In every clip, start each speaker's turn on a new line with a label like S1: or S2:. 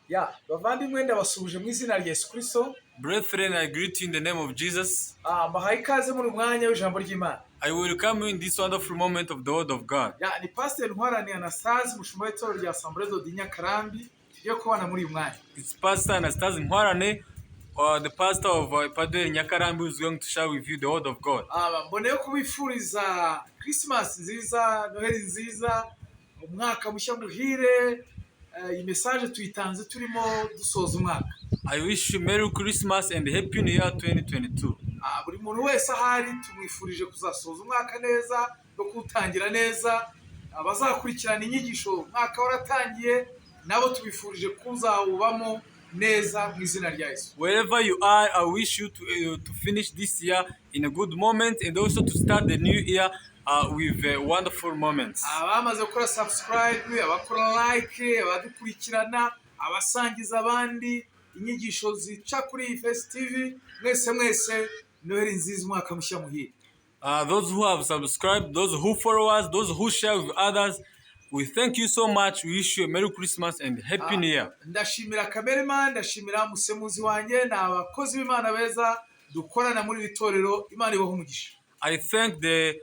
S1: Ya, bavandimwe ndabasubije mu izina rya Yesu Kristo.
S2: Brethren, I greet you in the name of Jesus.
S1: Mbahaye ikaze muri mwanya w'ijambo ry'Imana.
S2: I welcome you in this wonderful moment of the word of God.
S1: Ya, ni Pastor Ntwarane Anastase mushumba w'itorero rya Assemblees de Nyakarambi tugiye kubana muri uyu mwanya.
S2: It's Pastor Anastase Ntwarane, the pastor of Padre Nyakarambi, who is going to share with you the word of God.
S1: Mboneyeho kubifuriza Christmas nziza, Noheli nziza, umwaka mushya muhire. Iyi message tuyitanze turimo dusoza umwaka.
S2: I wish you Merry Christmas and Happy New Year 2022.
S1: Buri muntu wese ahari tumwifurije kuzasoza umwaka neza no kuwutangira neza. Abazakurikirana inyigisho umwaka waratangiye nabo tubifurije kuzawubamo neza mu izina rya Yesu.
S2: Wherever you are, I wish you to finish this year in a good moment and also to start the new year with wonderful moments.
S1: Abamaze gukora subscribe, abakora like, abadukurikirana, abasangiza abandi inyigisho zica kuri Face TV, mwese Noheli nziza umwaka mushya muhire.
S2: Those who have subscribed, those who follow us, those who share with others, we thank you so much. We wish you a Merry Christmas and Happy New Year.
S1: Ndashimira cameraman, ndashimira musemuzi wanjye n'abakozi b'Imana beza dukorana muri iri torero. Imana ibahe umugisha.
S2: I thank the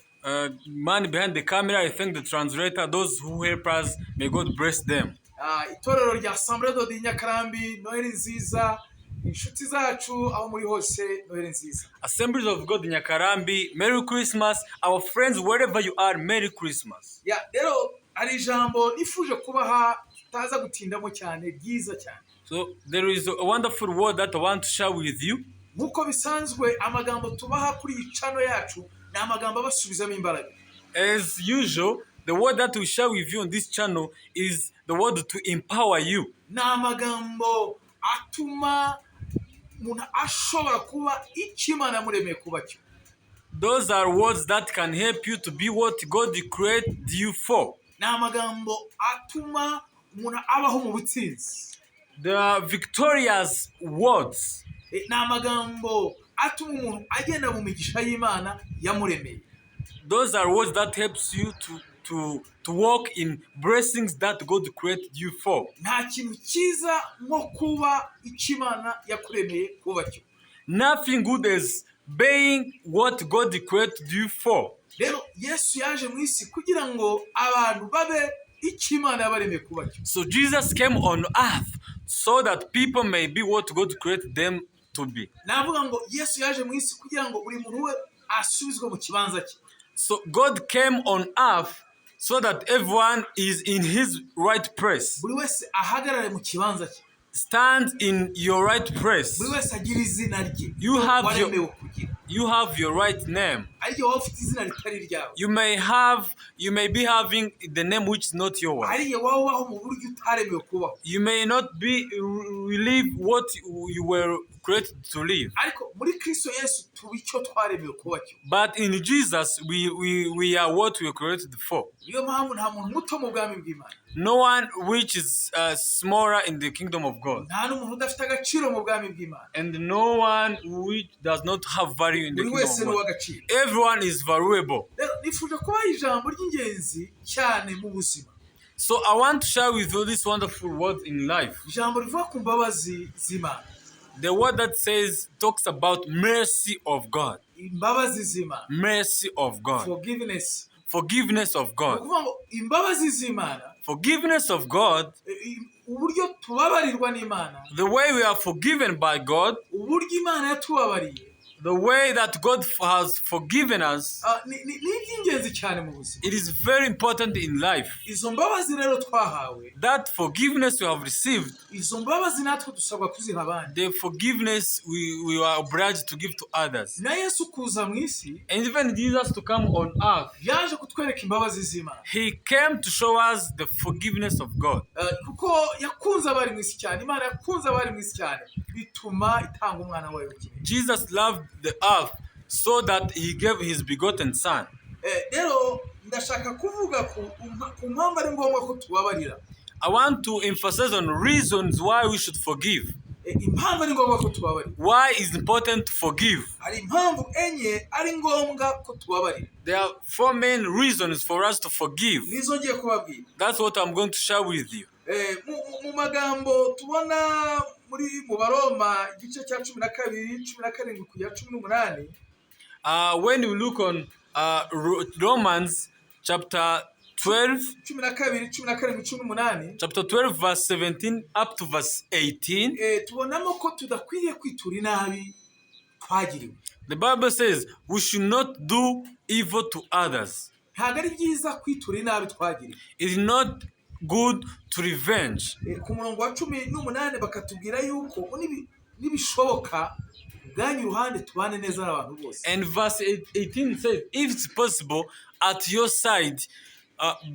S2: man behind the camera. I thank the translator, those who help us. May God bless them.
S1: Itorero rya Assemblees de Nyakarambi, Noheli nziza. Inshuti zacu aho muri hose, Noheli nziza.
S2: Assemblies of God Nyakarambi, Merry Christmas. Our friends, wherever you are, Merry Christmas.
S1: Rero hari ijambo nifuje kubaha tutaza gutindamo cyane ryiza cyane.
S2: So there is a wonderful word that I want to share with you.
S1: Nkuko bisanzwe amagambo tubaha kuri iyi channel yacu ni amagambo abasubizamo imbaraga.
S2: As usual, the word that we share with you on this channel is the word to empower you.
S1: Ni amagambo atuma umuntu ashobora kuba icyo Imana yamuremeye kuba cyo.
S2: Those are words that can help you to be what God created you for.
S1: Ni amagambo atuma umuntu abaho mu butsinzi.
S2: The victorious words.
S1: Ni amagambo atuma umuntu agenda mu migisha y'Imana yamuremeye.
S2: Those are words that helps you to walk in blessings that God created you for.
S1: Nta kintu cyiza nko kuba icyo Imana yakuremeye kuba cyo.
S2: Nothing good as being what God created you for.
S1: Rero Yesu yaje mu isi kugira ngo abantu babe icyo Imana yabaremeye kuba cyo.
S2: So Jesus came on earth so that people may be what God created them to be.
S1: Navuga ngo Yesu yaje mu isi kugira ngo buri muntu we asubizwe mu kibanza cye.
S2: So God came on earth so that everyone is in his right place.
S1: Buri wese ahagarare mu kibanza cye.
S2: Stand in your right place.
S1: Buri wese agira izina rye.
S2: You have your right name.
S1: Ariko wowe ufite izina ritari ryawe.
S2: You may be having the name which is not yours.
S1: Ariko wowe waho mu buryo utaremewe kubaho.
S2: You may not live what you were created to live.
S1: Ariko muri Kristo Yesu tuba icyo twaremewe kuba cyo.
S2: But in Jesus we are what we were created for.
S1: Niyo mpamvu nta muntu muto mu bwami bw'Imana.
S2: No one which is smaller in the kingdom of God.
S1: Nta n'umuntu udafite agaciro mu bwami bw'Imana.
S2: And no one which does not have value in the kingdom of God.
S1: Agaciro.
S2: Everyone is valuable.
S1: Nifuje kubaha ijambo ry'ingenzi cyane mu buzima.
S2: So I want to share with you this wonderful word in life.
S1: Ijambo rivuga ku mbabazi z'Imana.
S2: The word that talks about mercy of God.
S1: Imbabazi z'Imana.
S2: Mercy of God. Forgiveness of God.
S1: Imbabazi z'Imana.
S2: Forgiveness of God.
S1: Uburyo tubabarirwa n'Imana.
S2: The way we are forgiven by God.
S1: Uburyo Imana yatubabariye.
S2: The way that God has forgiven us.
S1: Ni iby'ingenzi cyane mu buzima.
S2: It is very important in life.
S1: Izo mbabazi rero twahawe.
S2: That forgiveness we have received.
S1: Izo mbabazi natwe dusabwa kuziha abandi.
S2: The forgiveness we are obliged to give to others.
S1: Na Yesu kuza mu isi.
S2: And even Jesus to come on earth.
S1: Yaje kutwereka imbabazi z'Imana.
S2: He came to show us the forgiveness of God.
S1: Kuko yakunze abari mu isi cyane. Imana yakunze abari mu isi cyane. Bituma itanga umwana wayo w'ikinege.
S2: Jesus loved the earth so that he gave his begotten son.
S1: Rero ndashaka kuvuga ku mpamvu ari ngombwa ko tubabarira.
S2: I want to emphasize on reasons why we should forgive.
S1: Impamvu ari ngombwa ko tubabarira.
S2: Why is important to forgive?
S1: Hari impamvu enye ari ngombwa ko tubabarira.
S2: There are 4 main reasons for us to forgive.
S1: Nizo ngiye kubabwira.
S2: That's what I'm going to share with you.
S1: Mu magambo tubona mu Baroma igice cya 12 17 kugera 18,
S2: When you look on Romans chapter 12,
S1: 12 17 18,
S2: chapter 12 verse 17 up to verse 18,
S1: tubonamo ko tudakwiriye kwitura inabi twagiriwe.
S2: the Bible says we should not do evil to others.
S1: Ntabwo ari byiza kwitura inabi twagiriwe.
S2: It is not good to revenge.
S1: Ku murongo wa 18 bakatubwira yuko nibishoboka bwanyu ruhande tubane neza n'abantu bose.
S2: And verse 18 says, if it's possible, at your side,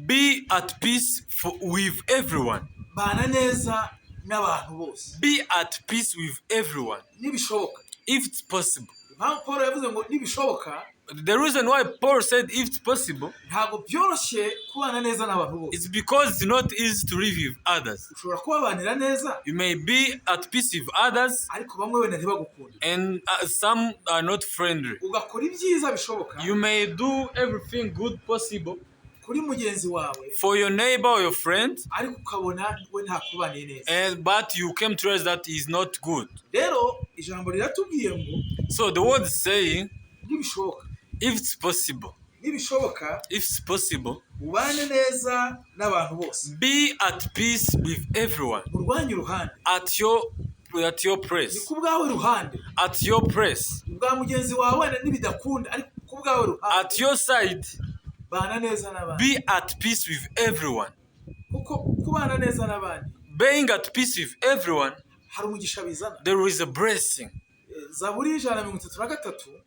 S2: be at peace with everyone.
S1: Bana neza n'abantu bose.
S2: Be at peace with everyone.
S1: Nibishoboka.
S2: If it's possible.
S1: Paul yavuze ngo nibishoboka.
S2: The reason why Paul said if it's possible,
S1: ntabwo byoroshye kubana neza n'abantu bose.
S2: it's because it's not easy to live with others.
S1: Ushobora kubabanira neza.
S2: You may be at peace with others,
S1: ariko bamwe wenda ntibagukunda.
S2: and some are not friendly.
S1: Ugakora ibyiza bishoboka.
S2: You may do everything good possible
S1: kuri mugenzi wawe.
S2: for your neighbor or your friend,
S1: ariko ukabona we ntakubaniye neza.
S2: but you came to realize that is not good.
S1: Rero ijambo riratubwiye ngo,
S2: so the word is saying,
S1: nibishoboka.
S2: if it's possible,
S1: nibishoboka,
S2: if it's possible,
S1: ubane neza n'abantu bose.
S2: be at peace with everyone.
S1: Urwanye uruhande.
S2: At your place.
S1: Ni kubwawe ruhande.
S2: At your place.
S1: Ubwa mugenzi wawe nibidakunda ariko kubwawe ruhande.
S2: At your side.
S1: Bana neza n'abandi.
S2: Be at peace with everyone.
S1: Kuko kubana neza n'abandi.
S2: Being at peace with everyone,
S1: hari umugisha bizana.
S2: there is a blessing.
S1: Zaburi 133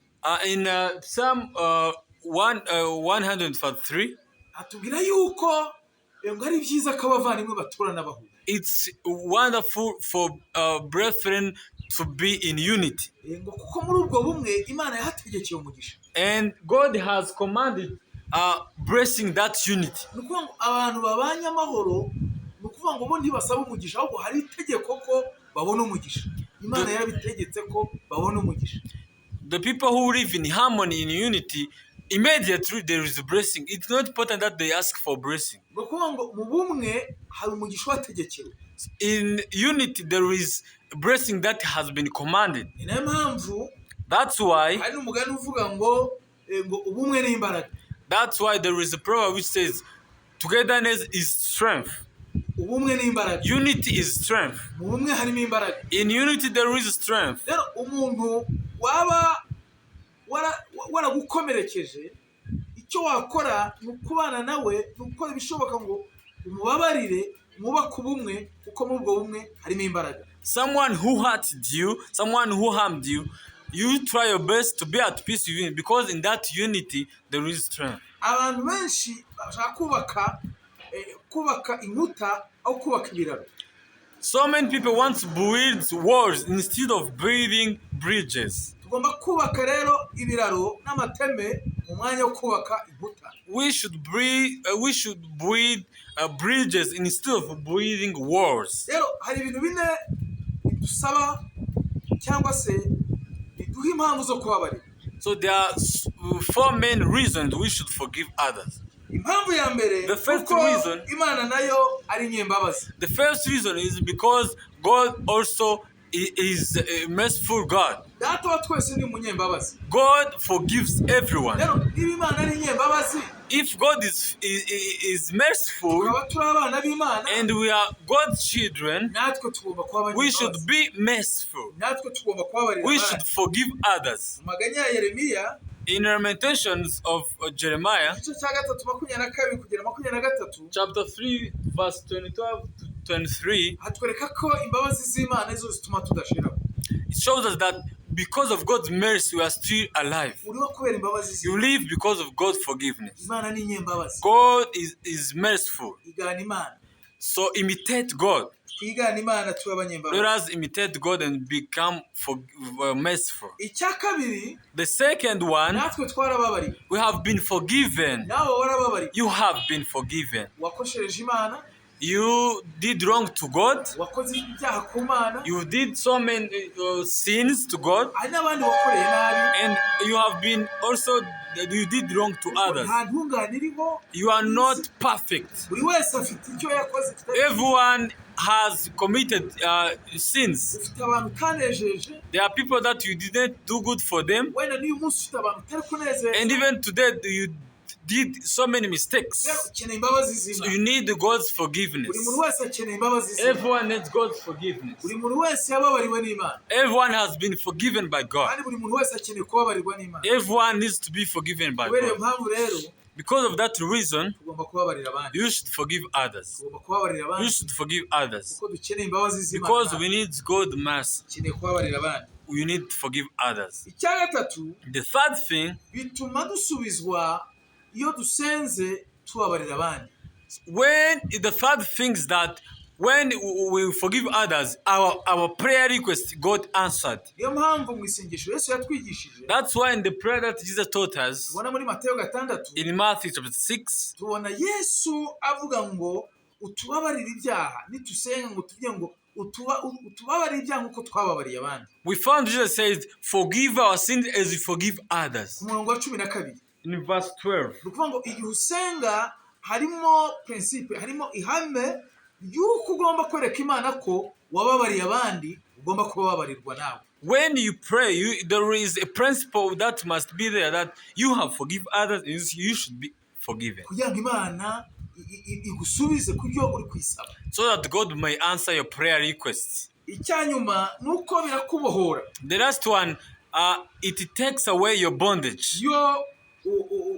S2: in Psalm 133,
S1: atubwira yuko ngo ari byiza ko abavandimwe baturana bahura.
S2: It's wonderful for brethren to be in unity.
S1: Ngo kuko muri ubwo bumwe Imana yahategekeye umugisha.
S2: And God has commanded blessing that unity.
S1: Nukuvuga ngo abantu babanye amahoro, nukuvuga ngo bo ntibasaba umugisha ahubwo hari itegeko ko babona umugisha. Imana yarabitegetse ko babona umugisha.
S2: The people who live in harmony, in unity, immediately there is a blessing. It's not important that they ask for blessing.
S1: Nukuvuga ngo mu bumwe hari umugisha wategekewe.
S2: In unity there is a blessing that has been commanded.
S1: Ni nayo mpamvu,
S2: that's why,
S1: hari n'umugani uvuga ngo ubumwe ni imbaraga.
S2: That's why there is a proverb which says, togetherness is strength.
S1: Ubumwe ni imbaraga.
S2: Unity is strength.
S1: Mu bumwe harimo imbaraga.
S2: In unity there is strength.
S1: Rero umuntu waba waragukomerekeje, icyo wakora ni ukubana nawe, ni ukora ibishoboka ngo umubabarire, mwubake ubumwe, kuko muri ubwo bumwe harimo imbaraga.
S2: Someone who hurted you, someone who harmed you, you try your best to be at peace with him, because in that unity there is strength.
S1: Abantu benshi bashaka kubaka inkuta aho kubaka ibiraro.
S2: So many people want to build walls instead of building bridges.
S1: Tugomba kubaka rero ibiraro n'amateme mu mwanya wo kubaka inkuta.
S2: We should build bridges instead of building walls.
S1: Rero hari ibintu bine bidusaba cyangwa se biduha impamvu zo kubabarira.
S2: So there are 4 main reasons we should forgive others.
S1: Impamvu ya mbere,
S2: the first reason,
S1: Imana nayo ari nyembabazi.
S2: The first reason is because God also is a merciful God.
S1: Data wa twese ni umunyembabazi.
S2: God forgives everyone.
S1: Rero niba Imana ari nyembabazi,
S2: if God is merciful, and we are God's children, we should be merciful. We should forgive others. In Lamentations of Jeremiah, chapter 3, verse 22 to 23, it shows us that because of God's mercy, we are still alive. You live because of God's forgiveness. God is merciful. So imitate God. Let us imitate God and become merciful. The second one, we have been forgiven. You have been forgiven. You did wrong to God.
S1: wakoze ibyaha ku Mana,
S2: You did so many sins to God.
S1: hari n'abandi wakoreye nabi,
S2: And you have been also, you did wrong to others.
S1: nta ntungane iriho,
S2: You are not perfect.
S1: buri wese afite icyo yakoze kitari,
S2: Everyone has committed sins.
S1: ufite abantu utanejeje,
S2: There are people that you didn't do good for them.
S1: wenda n'uyu munsi ufite abantu utari kunezeza,
S2: And even today, you did so many mistakes.
S1: rero ukeneye imbabazi
S2: So
S1: z'Imana.
S2: you need God's
S1: Buri
S2: forgiveness.
S1: muntu wese akeneye imbabazi z'Imana.
S2: Everyone needs God's forgiveness.
S1: Buri muntu wese yababariwe n'Imana,
S2: Everyone has been forgiven by God.
S1: kandi buri muntu wese akeneye kubabarirwa n'Imana.
S2: Everyone needs to be forgiven by
S1: Kubera iyo
S2: God.
S1: mpamvu rero
S2: Because of that reason,
S1: tugomba kubabarira abandi,
S2: you should forgive others.
S1: tugomba kubabarira
S2: You
S1: abandi
S2: should forgive others.
S1: kuko dukeneye imbabazi z'Imana.
S2: Because we need God's mercy.
S1: dukeneye kubabarira abandi.
S2: We need to forgive others.
S1: Icya gatatu,
S2: The third thing,
S1: bituma dusubizwa iyo dusenze tubabarira abandi.
S2: the third thing is that when we forgive others, our prayer request got answered.
S1: Niyo mpamvu mu isengesho Yesu yatwigishije,
S2: That's why in the prayer that Jesus taught us
S1: tubona muri Mateyo 6,
S2: in Matthew chapter 6,
S1: tubona Yesu avuga ngo utubabarire ibyaha, nitusenga ngo tuvuge ngo utubabarire ibyaha nk'uko twababariye abandi.
S2: we found Jesus says, forgive our sins as we forgive others.
S1: Ku murongo wa 12,
S2: In verse 12.
S1: ni ukuvuga ngo igihe usenga harimo principe, harimo ihame y'uko ugomba kwereka Imana ko wababariye abandi, ugomba kubabarirwa nawe.
S2: When you pray, there is a principle that must be there, that you have forgiven others, you should be forgiven.
S1: Kugira ngo Imana igusubize ku byo uri kwisaba.
S2: So that God may answer your prayer requests.
S1: Icyanyuma ni uko birakubohora.
S2: The last one, it takes away your bondage.
S1: Iyo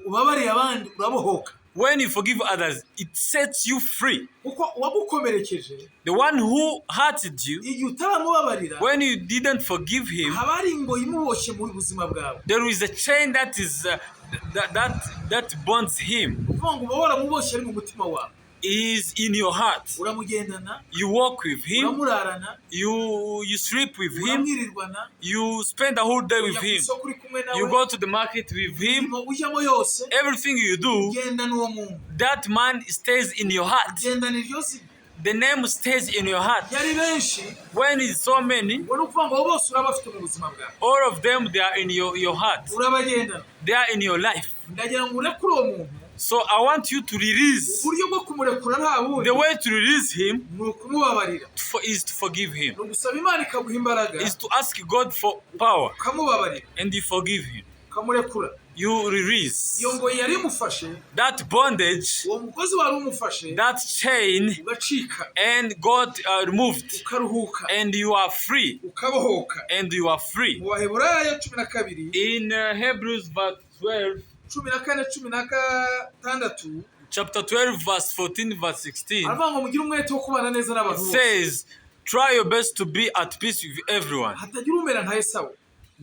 S1: ubabariye abandi urabohoka.
S2: When you forgive others, it sets you free.
S1: Kuko wagukomerekeje,
S2: The one who hurted you,
S1: igihe utaramubabarira,
S2: when you didn't forgive him,
S1: haba hari ingoyi imuboshye mu buzima bwawe.
S2: there is a chain that is that bonds him.
S1: Kuvuga ngo uba waramuboshye ari mu mutima wawe.
S2: He is in your heart.
S1: Uramugendana,
S2: You walk with him.
S1: uramurarana,
S2: You sleep with him.
S1: uramwirirwana,
S2: You spend the whole day with
S1: ujya ku
S2: him.
S1: isoko uri kumwe nawe,
S2: You go to the market with him.
S1: ujyamo yose,
S2: Everything you do,
S1: ugenda n'uwo muntu.
S2: that man stays in your heart.
S1: Ugendana iryo zina.
S2: The name stays in your heart.
S1: Yari benshi,
S2: When it's so many,
S1: ubwo ni ukuvuga ngo bose urabafite mu buzima bwawe.
S2: all of them, they are in your heart.
S1: Urabagendana.
S2: They are in your life.
S1: Ndagira ngo urekure uwo muntu.
S2: So I want you to release.
S1: Uburyo bwo kumurekura nta bundi,
S2: The way to release him
S1: ni ukumubabarira.
S2: is to forgive him.
S1: Ni ugusaba Imana ikaguha imbaraga,
S2: Is to ask God for power.
S1: ukamubabarira,
S2: And you forgive him.
S1: ukamurekura.
S2: You release.
S1: Iyo ngoyi yari imufashe,
S2: That bondage,
S1: uwo mugozi wari umufashe,
S2: that chain,
S1: ugacika,
S2: and God removed.
S1: ukaruhuka,
S2: And you are free.
S1: ukabohoka.
S2: And you are free.
S1: Mu Baheburayo 12,
S2: In Hebrews verse 12,
S1: 14-16,
S2: chapter 12, verse 14, verse 16,
S1: aravuga ngo mugire umwete wo kubana neza
S2: it
S1: n'abantu bose,
S2: says, try your best to be at peace with everyone,
S1: hatagira umera nka Esawu,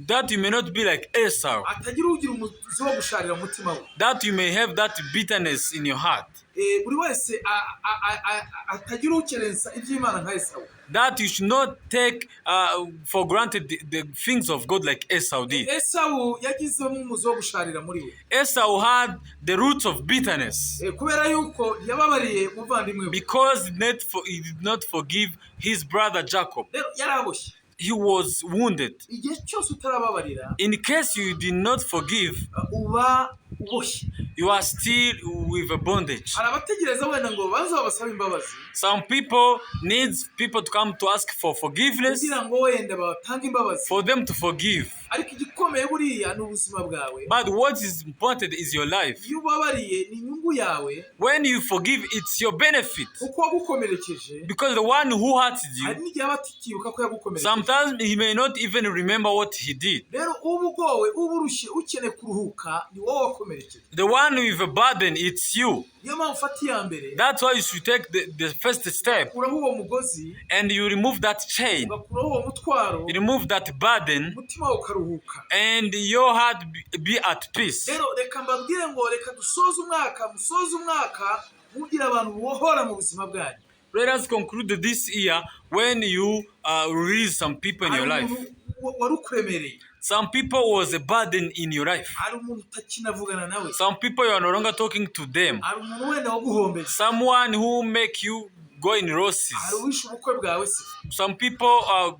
S2: that you may not be like Esau,
S1: hatagira ugira umuzi wo gusharira mu mutima we.
S2: that you may have that bitterness in your heart,
S1: Buri wese hatagira ukerensa iby'Imana nka Esawu.
S2: that you should not take for granted the things of God like Esau did.
S1: Esawu yagizemo umuzi wo gusharira muri we,
S2: Esau had the roots of bitterness
S1: kubera yuko yababariye umuvandimwe we.
S2: because he did not forgive his brother Jacob.
S1: Rero yaraboshye.
S2: He was wounded.
S1: Igihe cyose utarababarira,
S2: In case you did not forgive,
S1: uba uboshye.
S2: you are still with a bondage.
S1: Hari abategereza wenda ngo baze babasabe imbabazi
S2: Some people need people to come to ask for forgiveness,
S1: kugira ngo wenda batange imbabazi,
S2: for them to forgive.
S1: ariko igikomeye buriya ni ubuzima bwawe.
S2: But what is important is your life.
S1: Iyo ubabariye ni inyungu yawe,
S2: When you forgive, it's your benefit.
S1: kuko wagukomerekeje,
S2: Because the one who hurted
S1: hari
S2: you,
S1: n'igihe aba atikibuka ko yagukomerekeje.
S2: sometimes he may not even remember what he did.
S1: Rero uba ugowe, uba urushye, ukeneye kuruhuka, ni wowe wakomerekeje.
S2: The one with a burden, it's you.
S1: Niyo mpamvu ufata iya mbere,
S2: That's why you should take the first step
S1: ukuraho uwo mugozi,
S2: and you remove that chain,
S1: ugakuraho uwo mutwaro,
S2: you remove that burden,
S1: umutima wawe ukaruhuka.
S2: and your heart be at peace.
S1: Rero reka mbabwire ngo reka musoze umwaka mugira abantu bohora mu buzima bwanyu.
S2: Let us conclude this year when you release some people in your
S1: Hari
S2: life.
S1: umuntu wari ukuremereye,
S2: Some people was a burden in your life.
S1: hari umuntu utakinavugana nawe,
S2: Some people you are no longer talking to them.
S1: hari umuntu wenda waguhombeje,
S2: Someone who make you go in losses.
S1: hari uwishe ubukwe bwawe se,
S2: Some people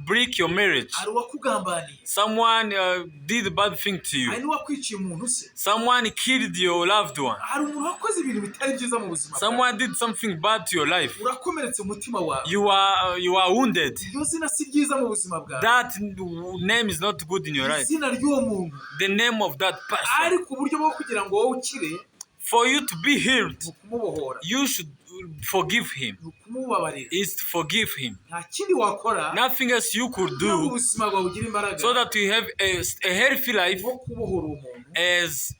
S2: break your marriage.
S1: hari uwakugambaniye,
S2: Someone did a bad thing to
S1: hari
S2: you.
S1: n'uwakwiciye umuntu se,
S2: Someone killed your loved one.
S1: hari umuntu wakoze ibintu bitari byiza mu buzima bwawe,
S2: Someone did something bad to your life.
S1: urakomeretse umutima wawe,
S2: You are wounded.
S1: iryo zina si ryiza mu buzima bwawe,
S2: That name is not good in your life.
S1: izina ry'uwo muntu,
S2: The name of that person.
S1: ariko uburyo bwo kugira ngo wowe ukire
S2: For you to be healed,
S1: ni ukumubohora,
S2: you should forgive him.
S1: ni ukumubabarira,
S2: Is to forgive him.
S1: nta kindi wakora
S2: Nothing else you could
S1: kugira ngo
S2: do
S1: ubuzima bwawe bugire imbaraga
S2: so that you have a healthy life
S1: nko kubohora uwo muntu,
S2: as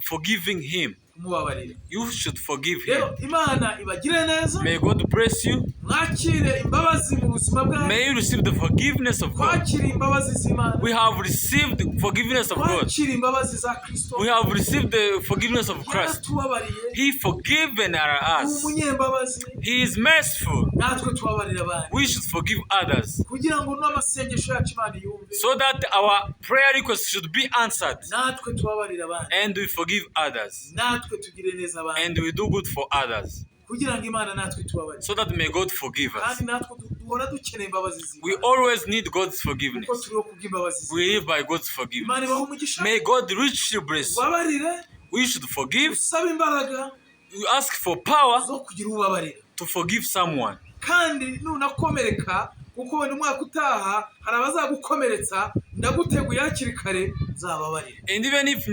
S2: forgiving him.
S1: kumubabarira.
S2: You should forgive him.
S1: Rero Imana ibagire neza,
S2: May God bless you.
S1: mwakire imbabazi mu buzima bwawe,
S2: May you receive the forgiveness of God.
S1: twakire imbabazi z'Imana,
S2: We have received the forgiveness of God.
S1: twakire imbabazi za Kristo,
S2: We have received the forgiveness of Christ.
S1: yaratubabariye,
S2: He forgiven
S1: ni
S2: us.
S1: umunyembabazi,
S2: He is merciful.
S1: natwe tubabarira abandi,
S2: We should forgive others
S1: kugira ngo n'amasengesho yacu Imana yumve,
S2: so that our prayer requests should be answered,
S1: natwe tubabarira abandi,
S2: and we forgive others,
S1: natwe tugire neza abandi,
S2: and we do good for others,
S1: kugira ngo Imana natwe tubabarire,
S2: so that may God forgive us.
S1: kandi natwe duhora dukeneye imbabazi
S2: We
S1: z'Imana,
S2: always need God's
S1: kuko
S2: forgiveness.
S1: turiho kubw'imbabazi
S2: We
S1: z'Imana.
S2: live by God's
S1: Imana
S2: forgiveness.
S1: ibahe umugisha,
S2: May God richly bless you.
S1: ubabarire,
S2: We should forgive.
S1: usabe imbaraga
S2: We ask for power
S1: zo kugira ubabarira,
S2: to forgive someone.
S1: kandi nunakomereka kuko wenda umwaka utaha hari abazagukomeretsa, ndaguteguye hakiri kare uzababarire.
S2: And even if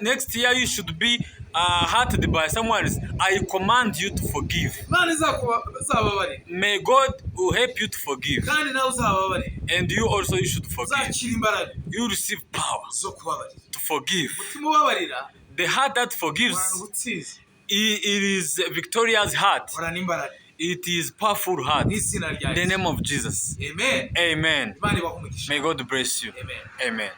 S2: next year you should be hurted by someone else, I command you to forgive.
S1: Imana izababarire,
S2: May God will help you to forgive.
S1: kandi nawe uzababarire,
S2: And you also you should forgive.
S1: uzakira imbaraga
S2: You receive power
S1: zo kubabarira.
S2: to forgive.
S1: Umutima ubabarira
S2: The heart that
S1: uhorana
S2: forgives,
S1: ubutsinzi,
S2: it is a victorious heart.
S1: uhorana imbaraga,
S2: It is powerful heart.
S1: n'izina rya
S2: In the
S1: Yesu.
S2: name of Jesus.
S1: Amen.
S2: Amen.
S1: Imana ibahe umugisha.
S2: May God bless you.
S1: Amen.
S2: Amen.